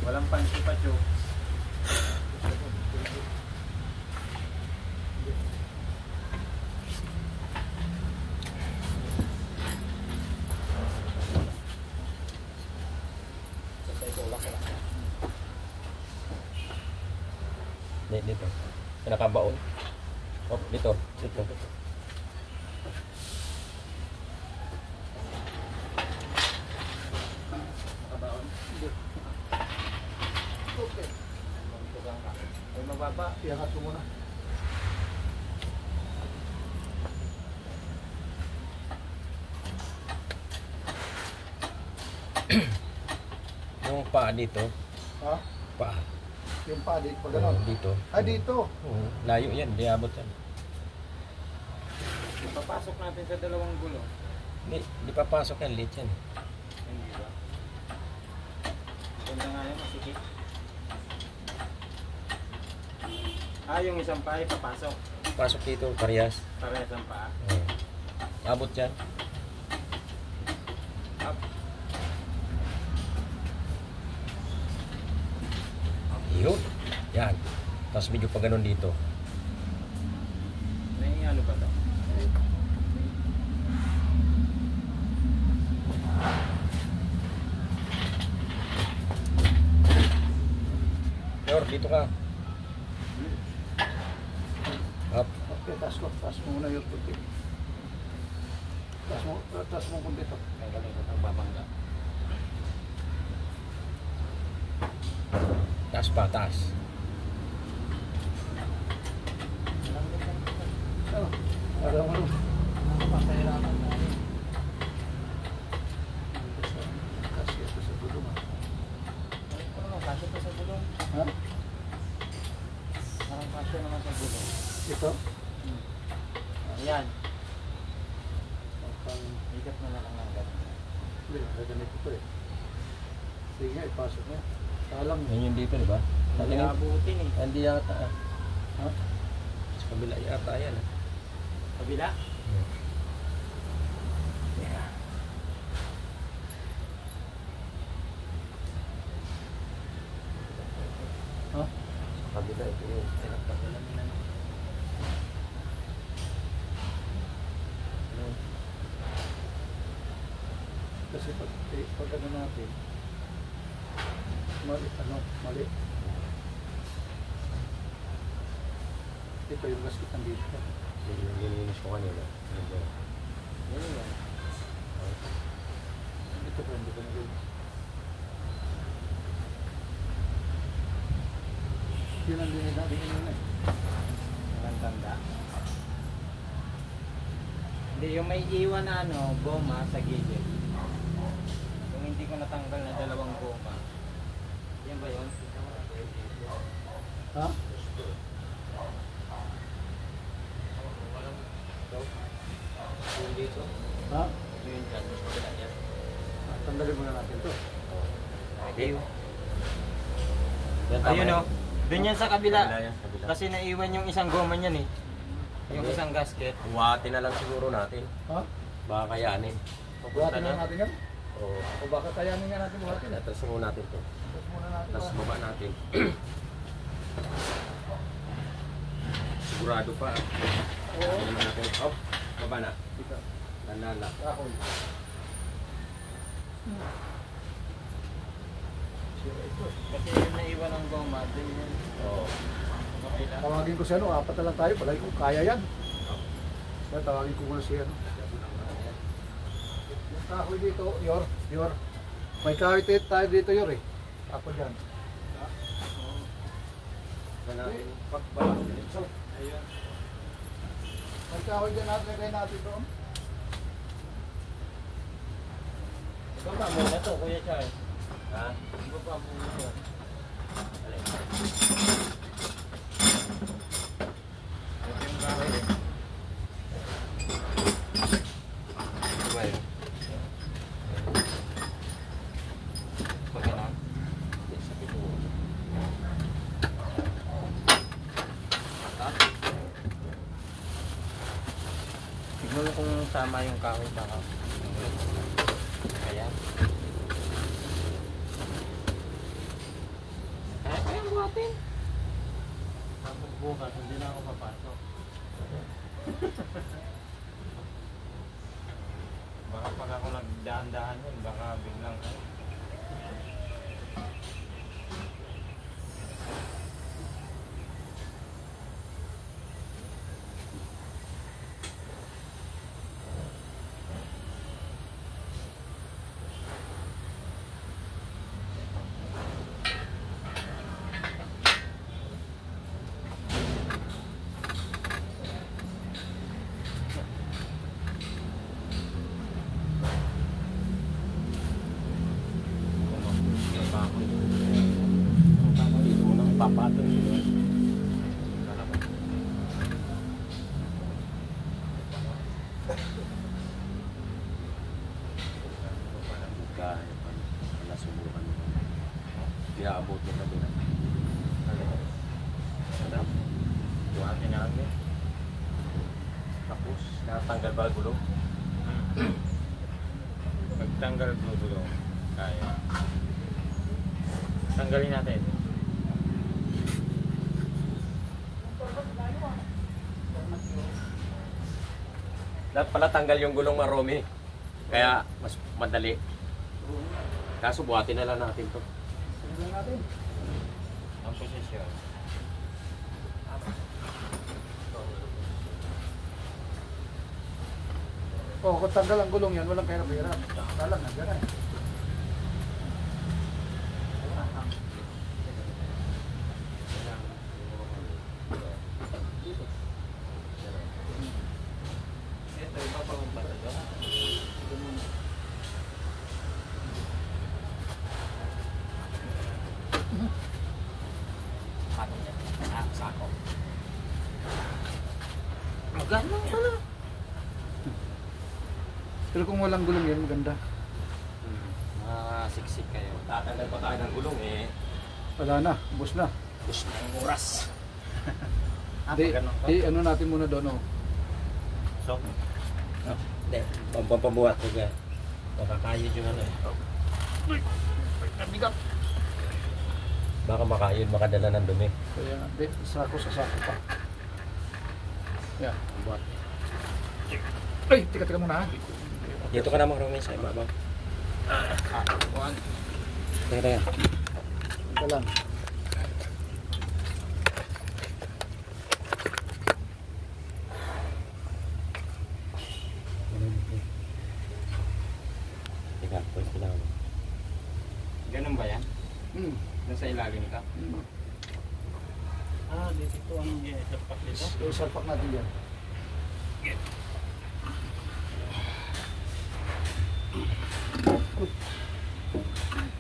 Walang pansi pa, Chok. Dito. Nakabaon. Oh, dito. Dito. Nakabaon. Okay. Ay mababa. Iangat mo muna. Yung paa dito. Ha? Paa. Yung paa dito, pa gano'n? Dito. Ah, dito? Layo yan, di abot yan. Papasok natin sa dalawang gulong. Di papasok yan, lit yan. Hindi ba? Ganda nga yan, masikip. Ah, yung isang paa ay papasok. Pasok dito, parehas. Parehas ang paa. Abot yan. Up. Yun. Yan. Tapos medyo pa ganun dito. May ano ba ito? Yor, dito ka. Up. Okay, taas mo muna yung puti. Taas mo kung dito. May galing ang babangga. Taas pa, taas. Oh, alam mo naman. Napakahirapan tayo. Kasi ito sa gulong. Kasi ito sa gulong. Ha? Parang kasi naman sa gulong. Ito? Ayan. Ikat mo na lang ng ganun. Hindi, gaganito ito eh. Sige nga, ipasok mo. Talang. Yan yung dito, di ba? Hindi abutin eh. Hindi yata. Ha? Sa kabila yata yan. Kabila? Yeah. Ha? Sa kabila ito yung pinagpagalan nila. Kasi pag ano natin, mali. Ito yung gasket nandito. Yung nilinis ko kanina. Yan yan. Ito pa, hindi ko nalinis. Yun ang linis natin yun eh. Walang tanda. Hindi, yung may iwan na goma sa gilid. Yung hindi ko natanggal na dalawang goma. Yan ba yun? Ha? Yung dito. Ha? Yung dyan. Tanggalin muna natin ito. Okay. Ayun o. Doon yan sa kabila. Yan, kabila. Kasi naiwan yung isang goma niyan eh. Yung isang gasket. Buhatin na lang siguro natin. Ha? Baka kayanin. Buhatin na natin yan? Oo. O baka kayanin nga natin buhatin. Atras muna natin to. Tapos muna natin. Tapos baba natin. Sigurado pa. Oo. Ano natin? Hop. Baba na. Ito. Nanala. Kahoy. Kasi yung naiwan ng goma, din yun. Oo. Tawagin ko si apat na lang tayo. Palagi ko, kaya yan. Kaya tawagin ko muna si Yung kahoy dito, Yor. May kahoy tayo dito, Yor eh. Ako dyan. Ayun. May kahoy dyan natin, lagay natin doon. Baba muna to, Kuya Charles. Ha? Baba muna to. Ito yung kahoy eh. Well. Pagkanan. Tignan mo kung sama yung kahoy baka. Ayan. natin. Tapos bukas, hindi na ako papasok. Baka pag ako nagdaan-daan yun, baka biglang Dito mo nang papatong yun. Kaya pala subukan mo. Iaabot mo na doon. buhatin namin. Tapos, natanggal ba ang gulong? Pagtanggal gulo, kaya. Tanggalin natin. Dapat pala tanggal yung gulong maromi. Kaya mas madali. Kaso buhatin na lang natin to. Ang posisyon. Oh, kung tanggal ang gulong yan, walang kahirap-hirap. Talang na, gano'n. Ito, iba pa ang bata doon. Sako niya. Sako. Maganda pala. Pero kung walang gulong yan, maganda. Siksik kayo. Tatanggal pa tayo ng gulong eh. Wala na, ubos na. Push na ang oras. Di, ano natin muna doon, oh. So, Hindi. Pampabuhat ko kaya. Makakayod yung ano eh. Baka makayod, makadala ng dumi. Kaya, di, sako sa sako pa. Yan, buhat. Ay, tika muna ha. Dito ka na makarami sa ibabaw. Teka. Ito lang. Teka, pwede ko lang. ganun ba yan? Hmm. Nasa ilalim ka? Hmm. Dito ang isapak dito. So, salpak natin yan.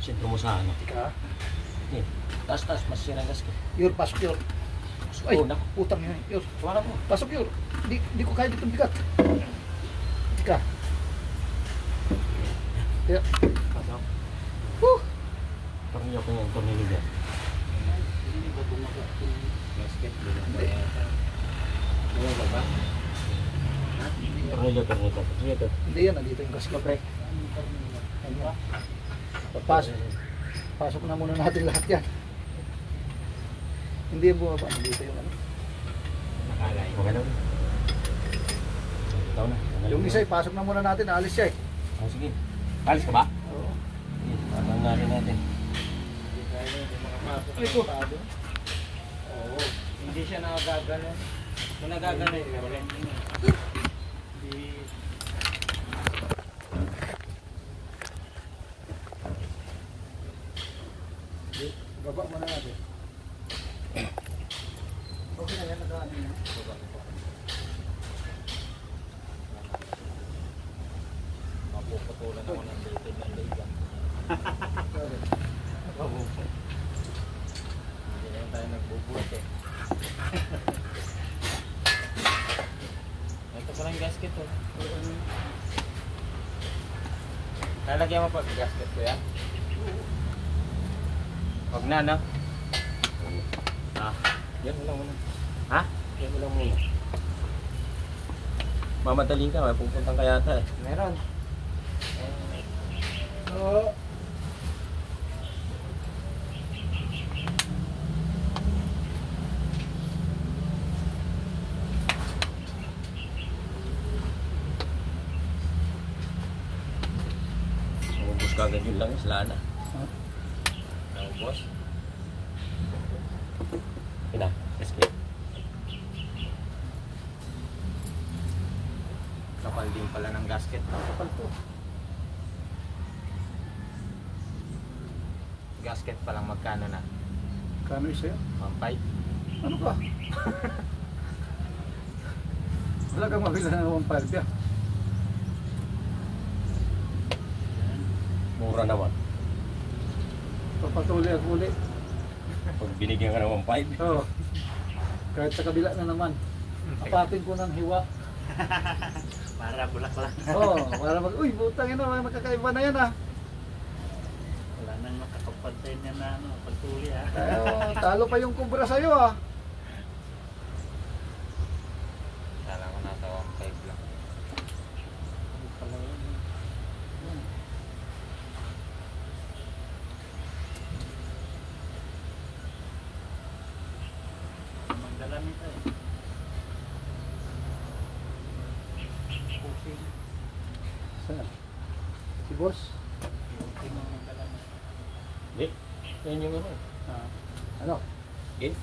Sentro mo sa ano. Tika. Eh, taas, masirang gas ko. Yor, pasok yor. Ay, Oh, naku. putang yun. Yor, Sumarap mo. pasok yor. Di ko kaya dito bigat. Tika. Kaya, Pasok. huh. Tornilyo ko yung tornilyo dyan. Basket, Hindi. Bumaba ba? Tornilyo to. Hindi yan, nandito yung gas pre. Ayan. Pasok na muna natin lahat yan. Hindi yung bumaba, nandito yung ano. Nakalay. Okay na. Ikaw na. Yung isa, pasok na muna natin, alis siya eh. Oh, sige. Alis ka ba? Oo. Sige, tatanggalin natin. Hindi tayo hindi makapasok. Ay, ko. Oo. Hindi siya nakagagano. Kung nagagano yun, meron. Hindi. Baba muna natin. Okay na yan, nag-ano yan. Mapuputulan ako ng litid ng ligan. Hindi na tayo nagbubuhat eh. Ito pa lang gasket oh. Lalagyan mo pa gasket ko yan? Huwag na, no? Yan mo lang muna. Ha? Yan mo lang muna. Mamadaling ka, may pupuntang ka yata eh. Meron. Oo. kagad yun lang, sila na. Ha? Boss. Ina, escape. Kapal din pala ng gasket. Kapal to. Gasket pa lang magkano na? Kano isa yan? 1.5. Ano ba? Wala kang mabila ng 1.5 yan. Mura naman. Papatuloy ako uli. Pag binigyan ka ng 1.5. Oo. Kahit sa kabila na naman. Apatin ko ng hiwa. Para bulak-bulak. Oo, para mag... Uy, butang ina, mga nakakaiba na yan ah. Wala nang makakapantay niya na pagtuli Talo pa yung kubra sa'yo ah. Kala ko nasa 1.5 lang. Magdala nito eh. Saan? Si boss? Hindi. Yan yung ano. Ah, ano? In.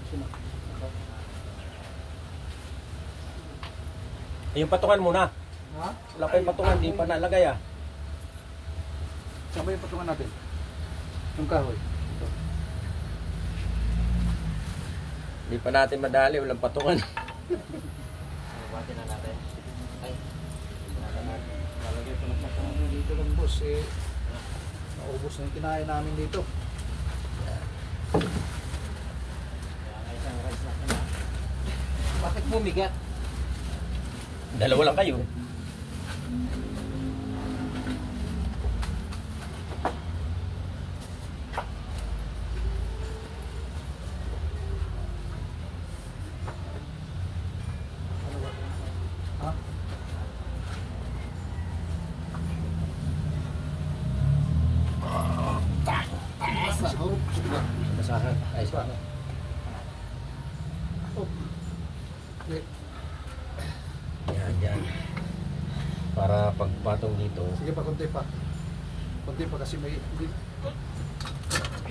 Sino? Yung patungan muna. Ha? Wala pa yung patungan, di pa nalagay ah. Saan ba yung patungan natin? Yung kahoy. Ito. Di pa natin madali, walang patungan. Buhatin na natin. Ay. Lalagay ko lang sa ano dito lang boss eh. Naubos na yung kinain namin dito. Kaya nga isang rice natin na. Bakit bumigat? Dalawa lang kayo. Ha? Sahog. Basahan. Ay, sa ano. Oh. Okay. Yan. Para pagpatong dito. Sige pa, konti pa. Konti pa kasi may...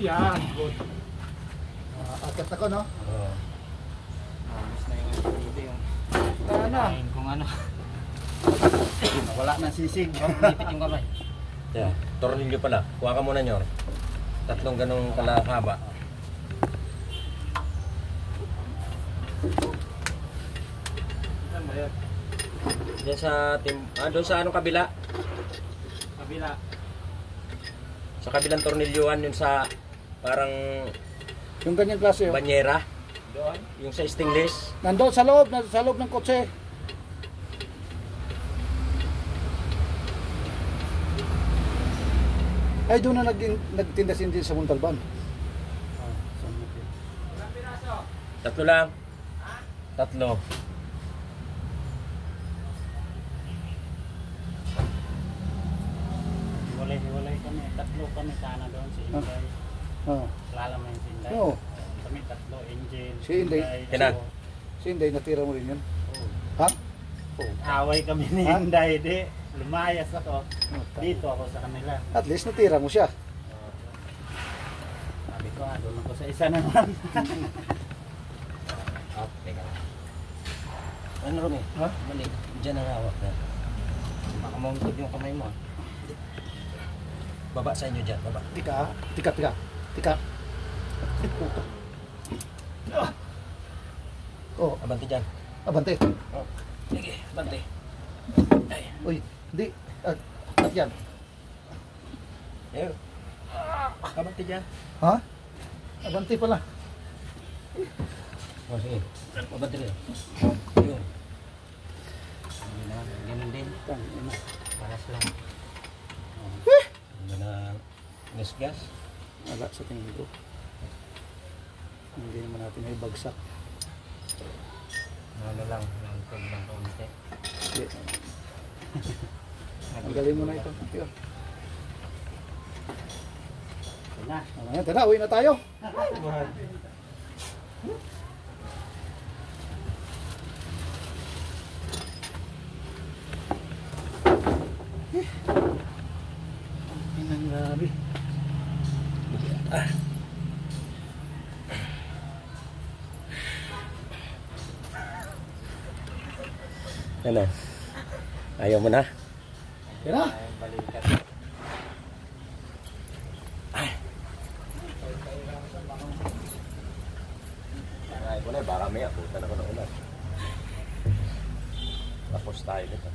Yan, good. Akat ako, no? Ayos na yung dito yung Wala na. kain kung ano. Wala nang sisig. Nipit yung kamay. Yeah. Tornilyo pala. Kuha ka muna nyor. Tatlong ganong kalahaba. Saan ba yun? Diyan sa doon sa anong kabila? Kabila. Sa kabilang tornilyuhan yun sa parang Yung ganyang klase, oh. banyera. Doon. Yung sa stainless. Nandoon sa loob ng kotse. Ay, doon na nagtinda-tinda sa Montalban. Tatlo lang. Tatlo. Hiwalay kami. Tatlo kami sana doon si Inday. Oh. Kilala mo yung si Inday? Oo. Kami tatlo. Angel. Si Inday. Kinag. Si Inday, natira mo rin yun. Ha? Away kami ni Ha? Inday. Di. Lumayas ako. Dito ako sa kanila. At least natira mo siya. Sabi ko, doon ako sa isa naman. Okay ka lang. Ano rin eh? Ha? Mali. Diyan ang hawak na. Baka mamuntog yung kamay mo. Baba sa inyo dyan. Baba. Tika. Puto. Oh, Abante dyan. abante. Oh. Sige. Abante. Ay. Uy, hindi. At yan. Ayun. Abante dyan. Ha? Abante pala. Oh, sige. Abante rin. Ayun. Ganun din. Paras lang. Ano na gas? Wala sa tingin ko. Hindi naman natin ay bagsak. Ano lang. Nangtog ng konti. Hindi. Tanggalin mo na ito. Ito. Na. Ayan, tara, uwi na tayo. Ano? Ayaw mo na? Yan na. Ayun, balikat. Ay, mo na, baka may abutan ako ng ulan. Tapos tayo nito.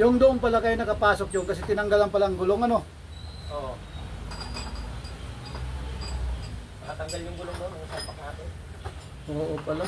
Yung doon pala kayo nakapasok yung kasi tinanggalan palang gulong ano. Oo. Nakatanggal yung gulong doon, ang sapak natin. Oo pala.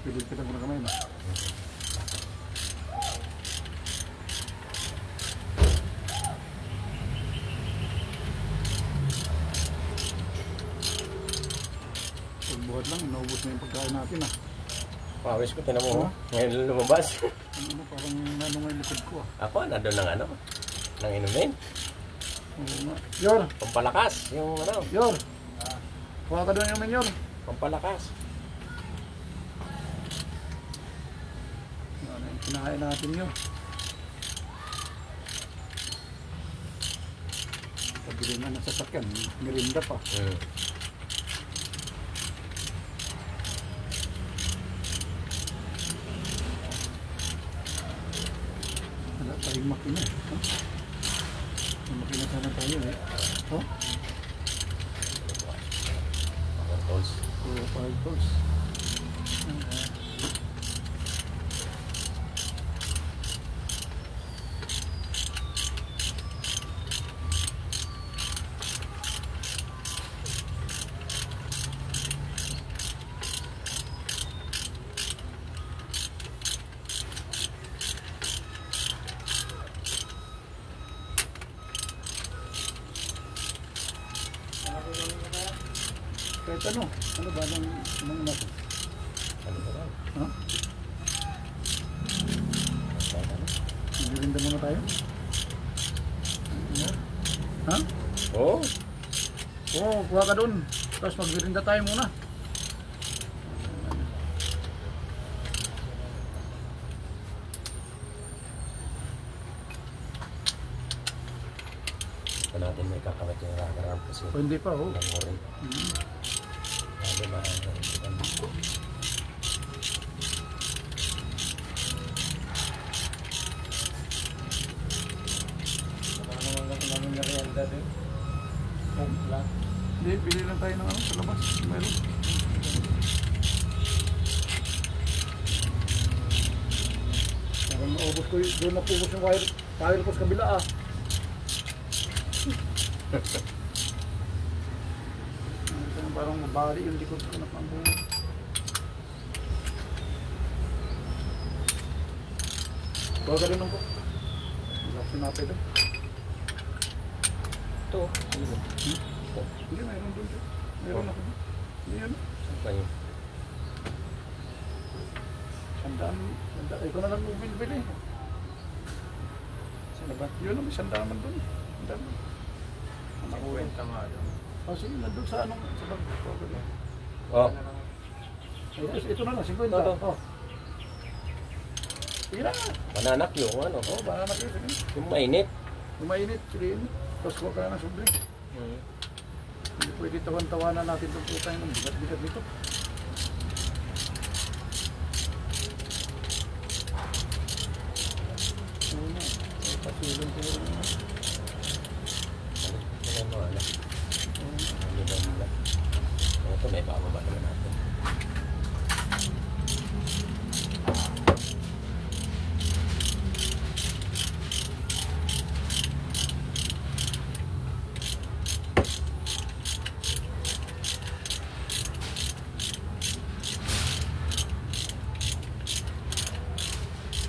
Pilid-pilid mo na kamay na. Pagbuhat lang, inaubos na yung pagkain natin ah. Pawis ko, tinan mo. Oh. Ngayon lumabas. Ano, parang ano nga yung likod ko ah. Ako, nandun ng ano, ng inumin. Oo nga. Yor! Pampalakas, yung ano, Yor! Kuha ka doon yung Yor. pampalakas. Ano yung kinahain natin yun. Pabili na ng sasakyan, merinda pa. Hmm. Wala tayong makina. Huh? May makina sana tayo eh. Oh, Mga tools. puro 5 tools. Kahit ano ba nang natin? Ano ba lang? Ha? Merinda muna tayo? Ha? Oo. Oo, kuha ka doon. Tapos magmerinda tayo muna. Ito natin may kakawat yung ragaram kasi. O hindi pa, oh. Lang mo rin. Sabi ba, Baka naman kasi namin merienda din. Wala. Hindi, pili lang tayo ng ano sa labas. Meron. Parang naubos ko yun. Doon napubos yung wire ko sa kabila ah. Parang mabali yung likod ko na pambuhat. Bawa ka rin lang po. Wala ko sinapay doon. ito. Ano ba? Hindi, mayroon doon. Mayroon ako doon. Hindi yun. Saan ba yun? Sandaan. Ikaw na lang bumili. Saan ba? Yun ang sandaan man doon. Sandaan. Kwenta nga doon. Oh, sige, nandun sa anong, sa bag. Oh, Ito na lang, 50. Ito. Oh. Sige na. mananak yung ano. Oh, baka na kayo. Sige. Yung mainit. Lumainit, sige. Tapos kuha ka na ng sobre. Hindi pwede tawan-tawanan natin itong puta yung bigat-bigat nito. Oo na. Pasilong ko rin na. Ano mo, ano? Ano ba nila? Ito, may bababa naman natin.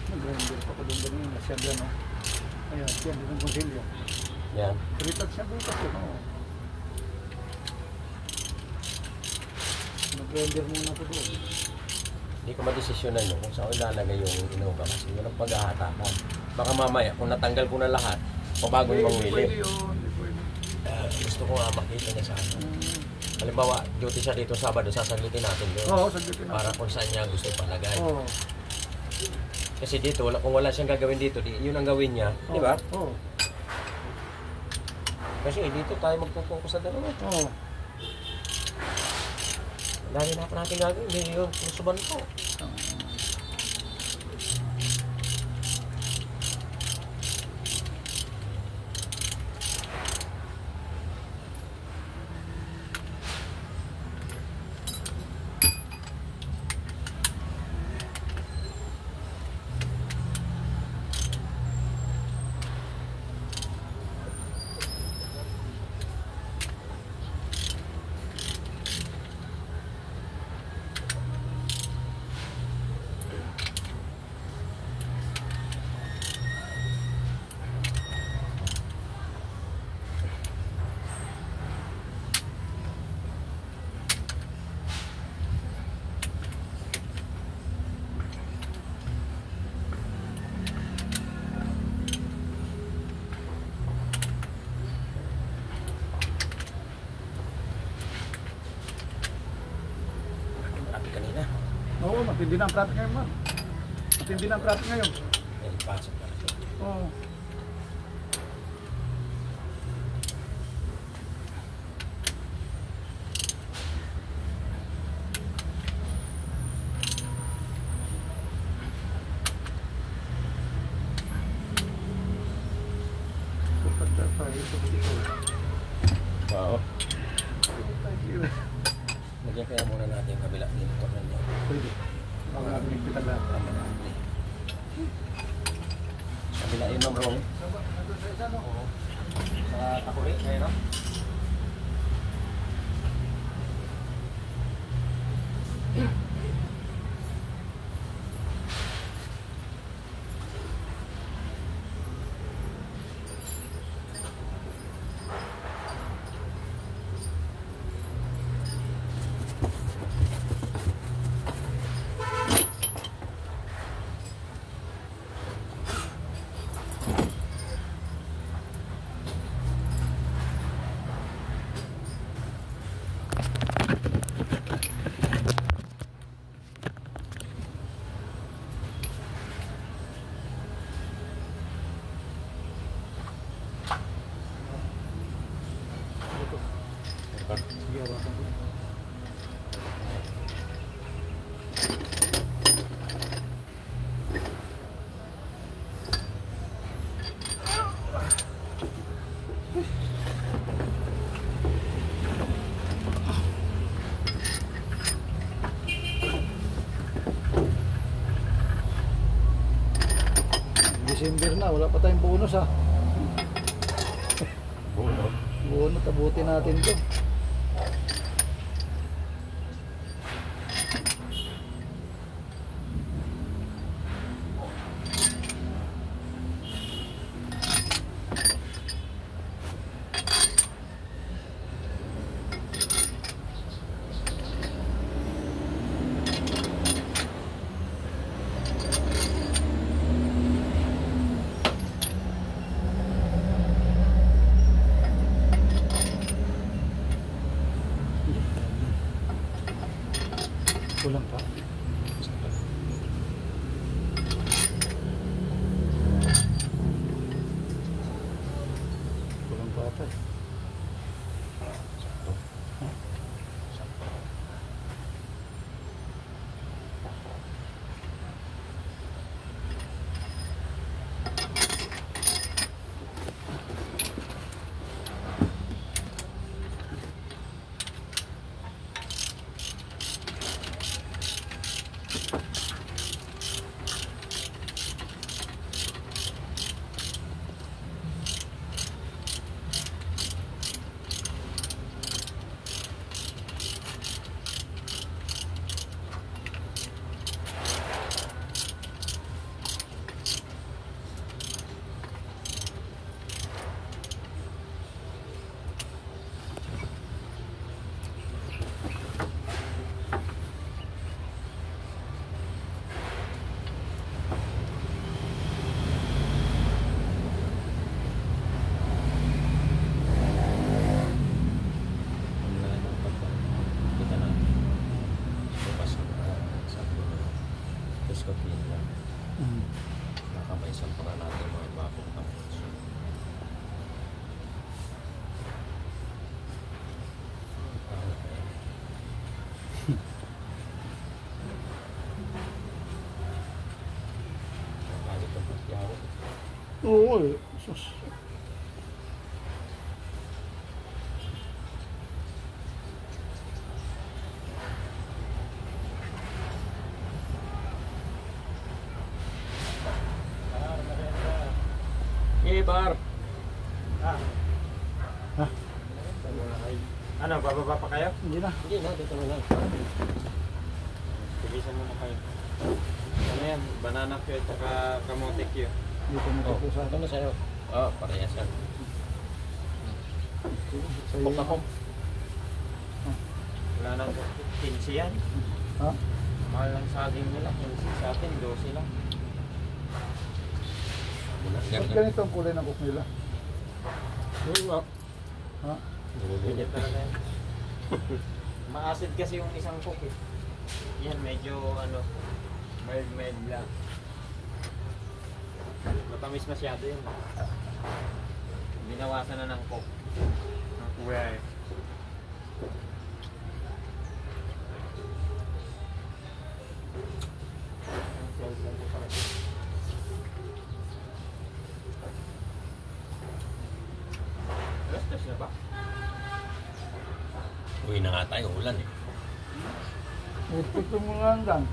Nag-grinder pa ko doon ganun. Nasyan dyan, no? Ayan, yan, doon ang konsilyo. Yan. Ritat siya, ritat yun, no? Nag-grinder muna ko doon. Hindi ko madesisyonan yun kung saan ilalagay yung inuga kasi yun ang paghahatakan. Baka mamaya, kung natanggal ko na lahat, pabagong Hindi mangwili. pwede yun, hindi pwede. Gusto ko nga makita niya sa ano. Halimbawa, duty siya dito Sabado, sasaglitin natin doon. Oo, sagutin Para natin. kung saan niya gusto palagay. Oo. Kasi dito, kung wala siyang gagawin dito, yun ang gawin niya. Di ba? Oo. Kasi dito tayo magpupokus sa dalawa. Oo. Dahil na pa natin gagawin, hindi yung susuban ko. Matindi na ang traffic ngayon, man. Matindi na ang traffic ngayon. Eh, ipasok na siya. Oo. Wow. Thank you. Lagyan kaya muna natin yung kabila dito. Pwede. Bago natin nagpitan lahat. Kabila yun, Ma'am Rong. Sa Takuri, ngayon, no? Sige, hawakan ko. December na, wala pa tayong bonus ha. Bulo. Bonus, abutin natin to. Kulang pa. Kulang pa ata. Nakabaisan pa na natin mga bagong tapos. Bakit ang pagyawa? Oo, sus. Bar. Ha? Ano, bababa pa kayo? Hindi na. Hindi na, dito na lang. Tigisan muna kayo. Ano yan? Banana cue at saka kamote cue. Dito mo Oh, po sa ito na sa'yo. Oh, parehas yan. sa'yo. Pok na pok. Wala nang 15 yan. Ha? Mahal lang saging nila. 15 sa atin, 12 lang. Ba't ganito ang kulay ng cook nila? Ha? Ganyan talaga yan. Maasid kasi yung isang cook eh. Yan, medyo ano, mild lang. Matamis masyado yun. Binawasan na ng coke. Ang kuya eh. Alas na ba? Uwi na nga tayo, ulan eh. Ipito mo lang lang.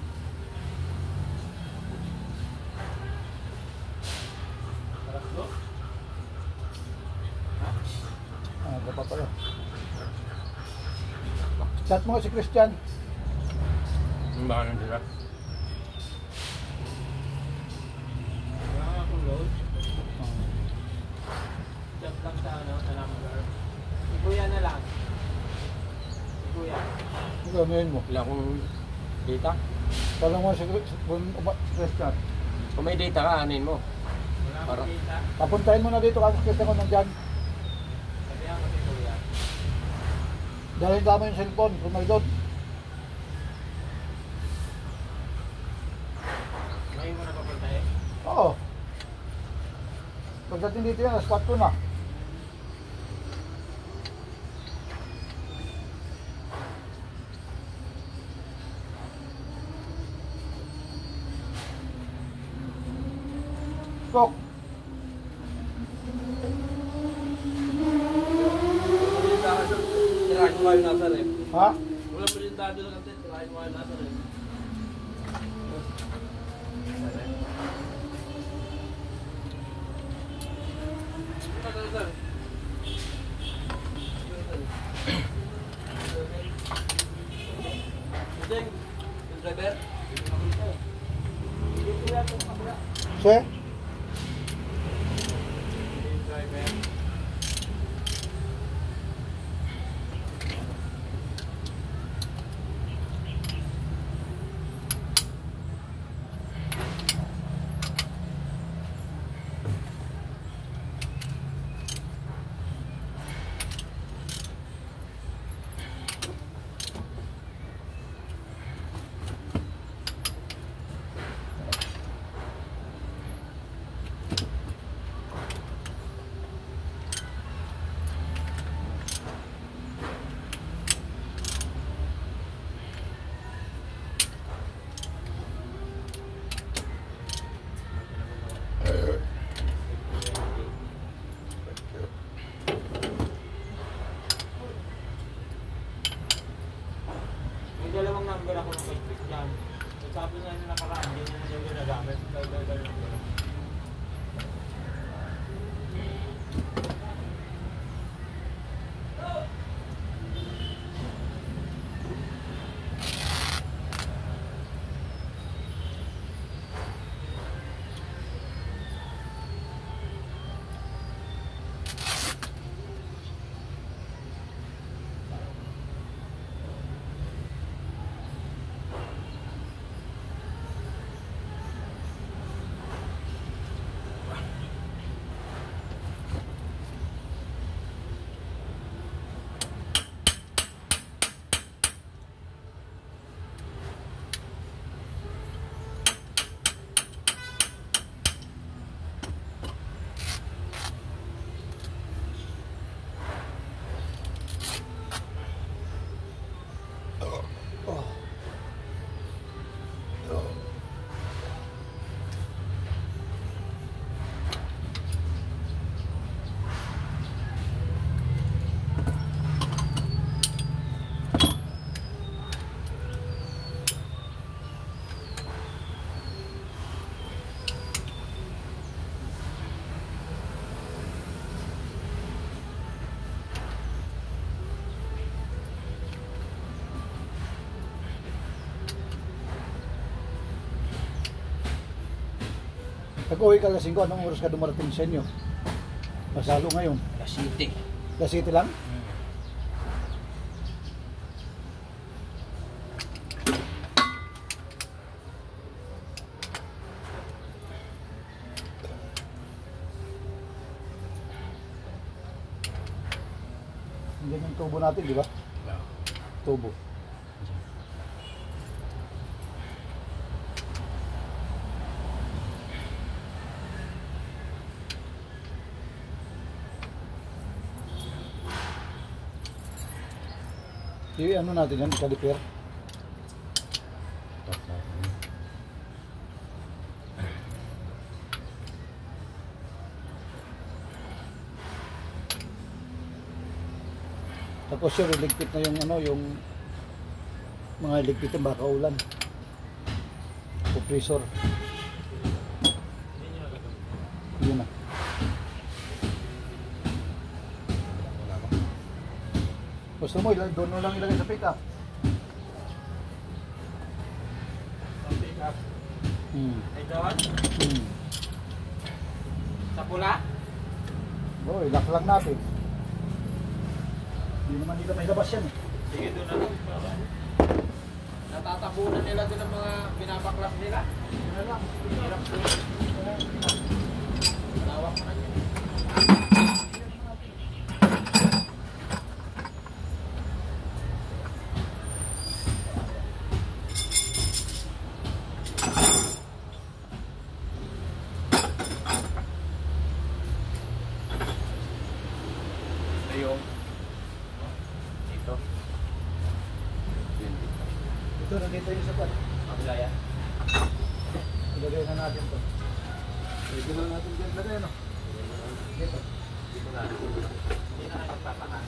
Alas 2? Ah, dapat pala. Chat mo si Christian. Yung baka nang sila. Wala nga akong load. Chat lang sa ano, sa number. Si Kuya na lang. Si Kuya. Ikaw, ngayon mo. Wala akong data. Talang mo si Christian. Kung may data ka, anin mo. Wala Para. akong kita. Papuntahin mo na dito kasi Christian ko nandyan. Sabihan ko si Kuya. Dahil dami yung cellphone, kung may load. Ngayon mo na papunta eh. Oo. Pagdating dito yan, spot ko na. Kok, Tirahin mo kayo nasa rin. ha? Wala mo rin dado lang natin. Tirahin mo kayo nasa rin. Driver? Se? May dalawang number ako ng kay Christian. Sabi niya na nakaraan, hindi niya na daw ginagamit. Dahil number. Pag-uwi ka lasing ko, anong oras ka dumarating sa inyo? Masalo ngayon. City. Lasiti lang? Hindi yung tubo natin, di ba? Tubo. Ano natin yan, caliper. Tapos sure, iligpit na yung ano, yung mga iligpit yung baka ulan. Compressor. Yun na. Gusto mo, doon mo lang ilagay sa pick-up. Pick up. Ay doon? Sa pula? Oo, ilak lang natin. Hindi naman nila may labas yan eh. Sige doon na lang. Natatabunan nila doon ang mga binabaklas nila. Yun na lang. Hirap doon. Tawag mo na yun. Ito yung dito. Yun. Ito, nandito yung sapat. Kabila yan. Ilagay na natin to. Pwede lang natin dyan lagay, no? Dito. Dito na. Hindi na kayo magpapakan.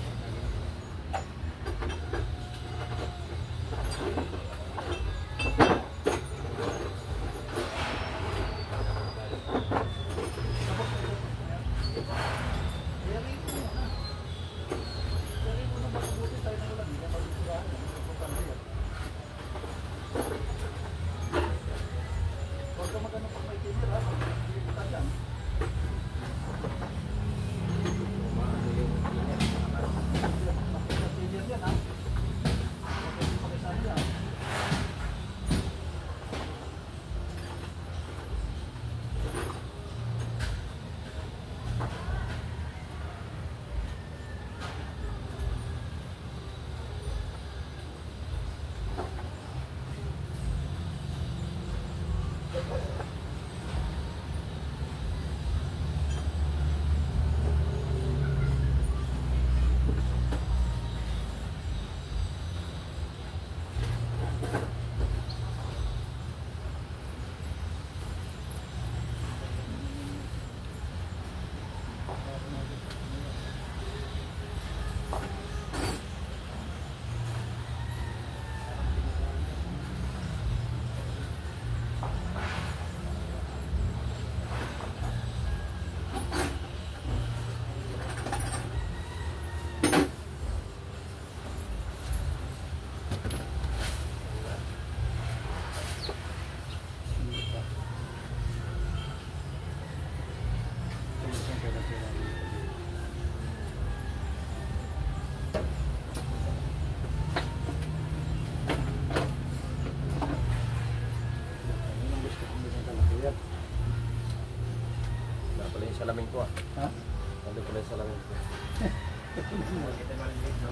Wala pala yung salamin ko ah. Ha? Wala pala yung salamin ko. Kita maliliit, no?